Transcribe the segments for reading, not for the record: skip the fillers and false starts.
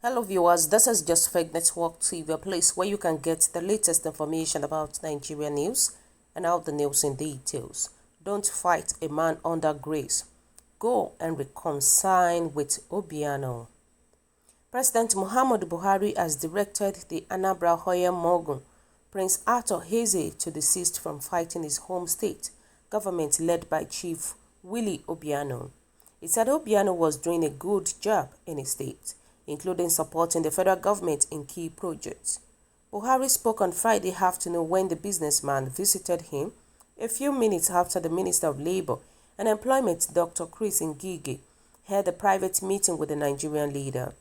Hello viewers, this is Just Fake Network TV, a place where you can get the latest information about Nigeria news and all the news in details. Don't fight a man under grace. Go and reconcile with Obiano. President Muhammadu Buhari has directed the Anambra Hoya Mogun, Prince Arthur Eze, to desist from fighting his home state government led by Chief Willie Obiano. He said Obiano was doing a good job in his state, including supporting the federal government in key projects. Buhari spoke on Friday afternoon when the businessman visited him a few minutes after the Minister of Labour and Employment, Dr. Chris Ngige, held a private meeting with the Nigerian leader.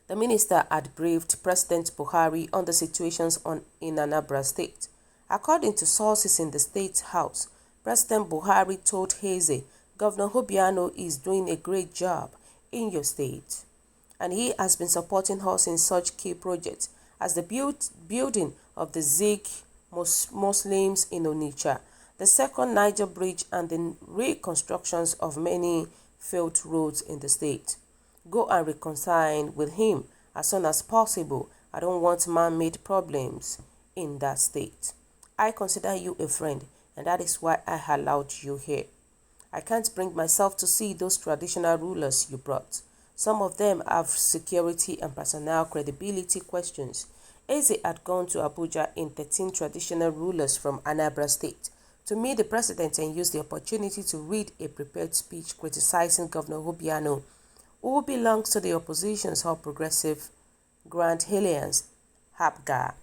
The minister had briefed President Buhari on the situations in Anambra State. According to sources in the State House, President Buhari told Eze, Governor Obiano is doing a great job in your state, and he has been supporting us in such key projects as the building of the Sikh Muslims in Onitsha, the second Niger Bridge, and the reconstructions of many failed roads in the state. Go and reconcile with him as soon as possible. I don't want man-made problems in that state. I consider you a friend, and that is why I allowed you here. I can't bring myself to see those traditional rulers you brought. Some of them have security and personnel credibility questions. Eze had gone to Abuja in 13 traditional rulers from Anambra State to meet the president and use the opportunity to read a prepared speech criticizing Governor Obiano, who belongs to the opposition's All Progressive Grand Alliance, HAPGA,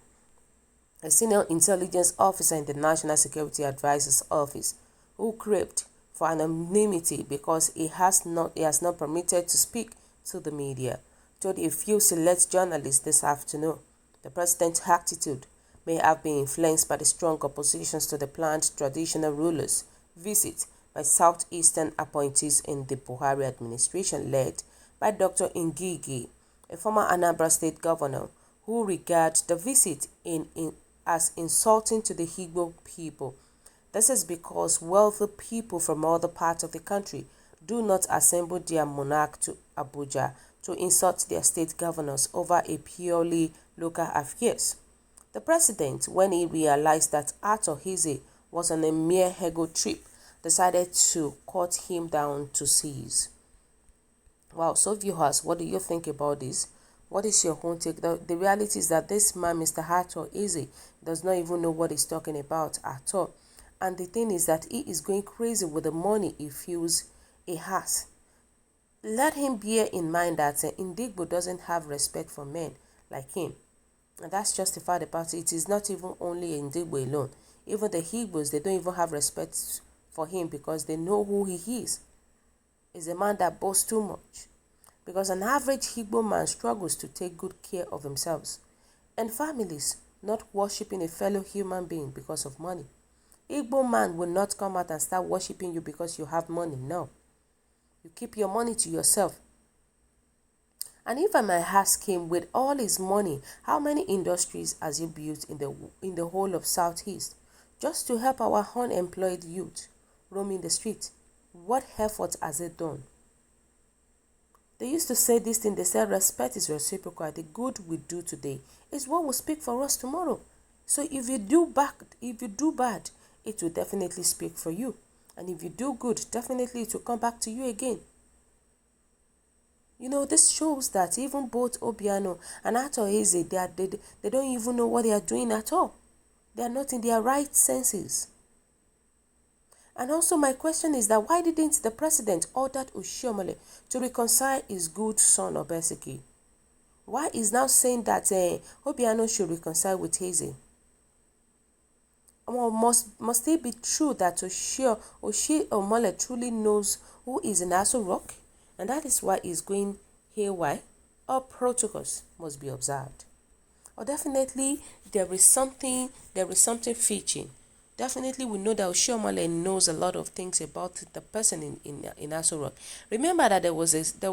a senior intelligence officer in the National Security Advisor's Office, who craved for anonymity because he has not permitted to speak to the media, told a few select journalists this afternoon. The president's attitude may have been influenced by the strong oppositions to the planned traditional rulers' visit by southeastern appointees in the Buhari administration led by Dr. Ngige, a former Anambra State governor, who regards the visit as insulting to the Igbo people. This is because wealthy people from other parts of the country do not assemble their monarch to Abuja to insult their state governors over a purely local affairs. The president, when he realized that Arthur Eze was on a mere ego trip, decided to cut him down to cease. Wow, so viewers, what do you think about this? What is your own take? The reality is that this man, Mr. Arthur Eze, does not even know what he's talking about at all. And the thing is that he is going crazy with the money he feels he has. Let him bear in mind that Indigbo doesn't have respect for men like him. And that's justified about it. It is not even only Indigbo alone. Even the Igbos, they don't even have respect for him because they know who he is. He's a man that boasts too much. Because an average Igbo man struggles to take good care of themselves and families, not worshipping a fellow human being because of money. Igbo man will not come out and start worshipping you because you have money. No. You keep your money to yourself. And if I might ask him, with all his money, how many industries has he built in the whole of Southeast just to help our unemployed youth roaming the street? What effort has he done? They used to say this thing, they said respect is reciprocal. The good we do today is what will speak for us tomorrow. So if you do bad, it will definitely speak for you. And if you do good, definitely it will come back to you again. You know, this shows that even both Obiano and Arthur Eze, they don't even know what they are doing at all. They are not in their right senses. And also my question is that why didn't the president order Oshiomhole to reconcile his good son Obeseki? Why is now saying that Obiano should reconcile with Eze? Must it be true that Oshiomhole truly knows who is in Aso Rock, and that is why he's going haywire? All protocols must be observed. Or definitely there is something fetching. Definitely we know that Oshiomhole knows a lot of things about the person in Aso Rock. Remember that there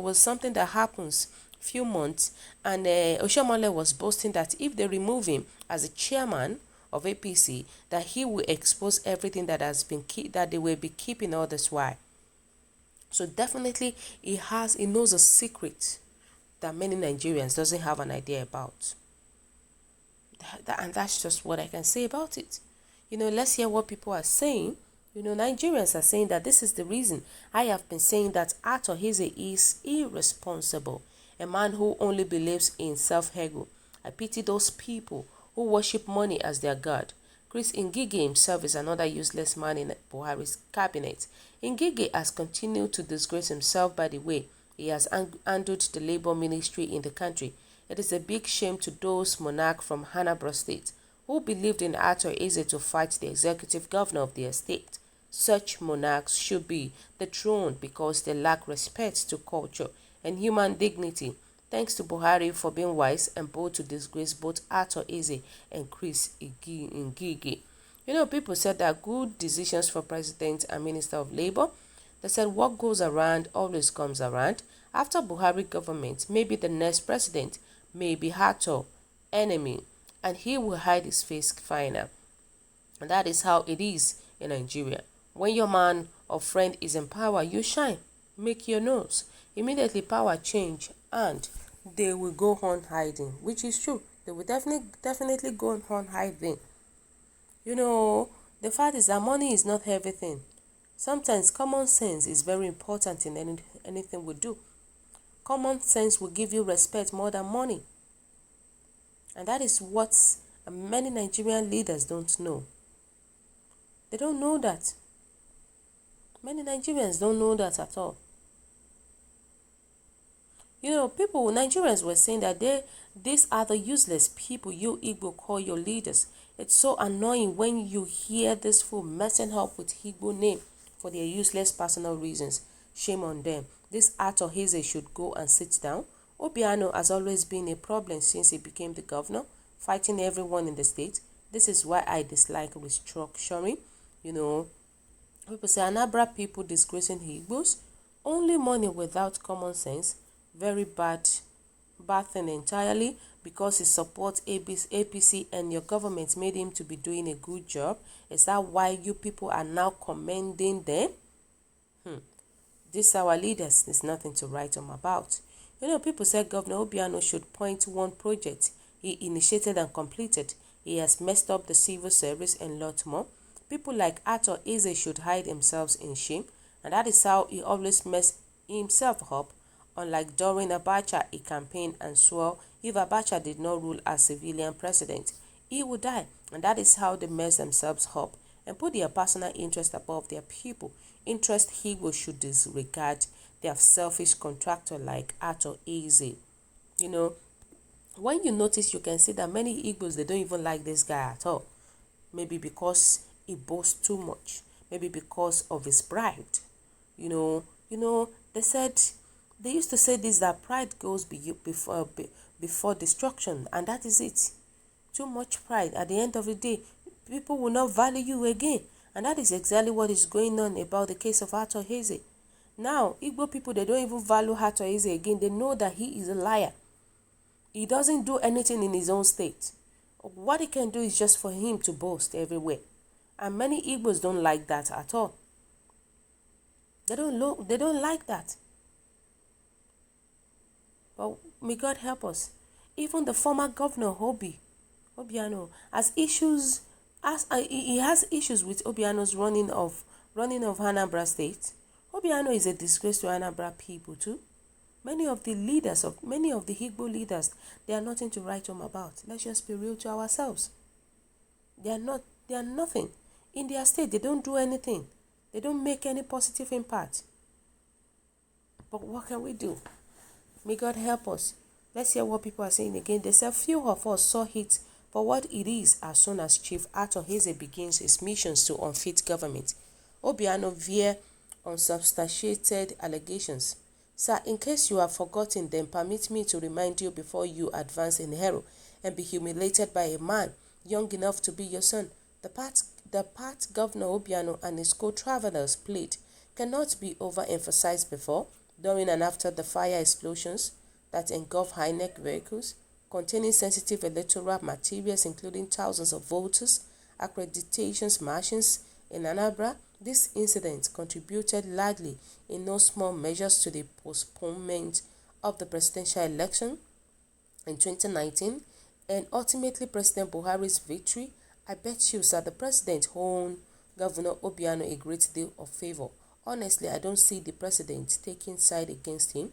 was something that happens few months, and Oshiomhole was boasting that if they remove him as a chairman of APC, that he will expose everything that that they will be keeping all this while. So definitely he knows a secret that many Nigerians doesn't have an idea about. And that's just what I can say about it. Let's hear what people are saying. Nigerians are saying that this is the reason I have been saying that Ato Hize is irresponsible, a man who only believes in self-ego. I pity those people who worship money as their god. Chris Ngige himself is another useless man in Buhari's cabinet. Ngige has continued to disgrace himself by the way he has handled the labor ministry in the country. It is a big shame to those monarchs from Anambra State who believed in Ato Eze to fight the executive governor of their state. Such monarchs should be dethroned because they lack respect to culture and human dignity. Thanks to Buhari for being wise and bold to disgrace both Ato Eze and Chris Ngige. People said that good decisions for President and Minister of Labor. They said what goes around always comes around. After Buhari government, maybe the next president may be Ato enemy, and he will hide his face final. And that is how it is in Nigeria. When your man or friend is in power, you shine. Make your nose. Immediately power change and they will go on hiding, which is true. They will definitely go on hiding. The fact is that money is not everything. Sometimes common sense is very important in anything we do. Common sense will give you respect more than money. And that is what many Nigerian leaders don't know. They don't know that. Many Nigerians don't know that at all. Nigerians were saying that these are the useless people you Igbo call your leaders. It's so annoying when you hear this fool messing up with Igbo name for their useless personal reasons. Shame on them. This Ato Hize should go and sit down. Obiano has always been a problem since he became the governor, fighting everyone in the state. This is why I dislike restructuring. People say Anambra people disgracing Igbos. Only money without common sense. Very bad thing entirely, because he supports APC and your government made him to be doing a good job. Is that why you people are now commending them? These our leaders, there's nothing to write home about. People said Governor Obiano should point to one project he initiated and completed. He has messed up the civil service and lot more. People like Ato Eze should hide themselves in shame, and that is how he always messed himself up. Unlike during Abacha, he campaigned and swore if Abacha did not rule as civilian president, he would die. And that is how they mess themselves up and put their personal interest above their people. Interest Igbo should disregard their selfish contractor like Ato Eze. When you notice, you can see that many Igbos, they don't even like this guy at all. Maybe because he boasts too much. Maybe because of his pride. They used to say this, that pride goes before destruction, and that is it. Too much pride. At the end of the day, people will not value you again. And that is exactly what is going on about the case of Ato Eze. Now, Igbo people, they don't even value Ato Eze again. They know that he is a liar. He doesn't do anything in his own state. What he can do is just for him to boast everywhere. And many Igbos don't like that at all. They don't like that. But may God help us. Even the former governor, Obiano, has issues. He has issues with Obiano's running of Anambra State. Obiano is a disgrace to Anambra people too. Many of the Igbo leaders, they are nothing to write home about. Let's just be real to ourselves. They are nothing. In their state, they don't do anything. They don't make any positive impact. But what can we do? May God help us. Let's hear what people are saying again. They said few of us saw it for what it is as soon as Chief Ato Eze begins his missions to unfit government. Obiano veer unsubstantiated allegations. Sir, in case you have forgotten, then permit me to remind you before you advance in error and be humiliated by a man young enough to be your son. The part Governor Obiano and his co-travelers played cannot be overemphasized before, during and after the fire explosions that engulfed high-neck vehicles containing sensitive electoral materials including thousands of voters, accreditations machines in Anambra. This incident contributed largely in no small measures to the postponement of the presidential election in 2019 and ultimately President Buhari's victory, I bet you that the president owed Governor Obiano a great deal of favor. Honestly, I don't see the president taking side against him.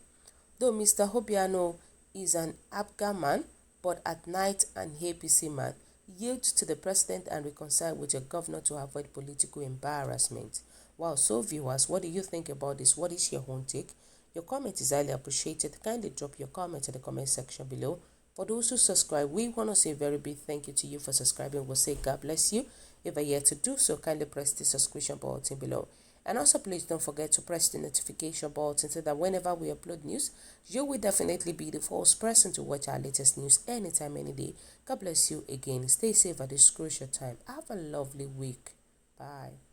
Though Mr. Obiano is an Abga man, but at night an APC man, yield to the president and reconcile with your governor to avoid political embarrassment. Wow, so viewers, what do you think about this? What is your own take? Your comment is highly appreciated. Kindly drop your comment in the comment section below. For those who subscribe, we want to say a very big thank you to you for subscribing. We'll say God bless you. If you're yet to do so, kindly press the subscription button below. And also please don't forget to press the notification button so that whenever we upload news, you will definitely be the first person to watch our latest news anytime, any day. God bless you again. Stay safe at this crucial time. Have a lovely week. Bye.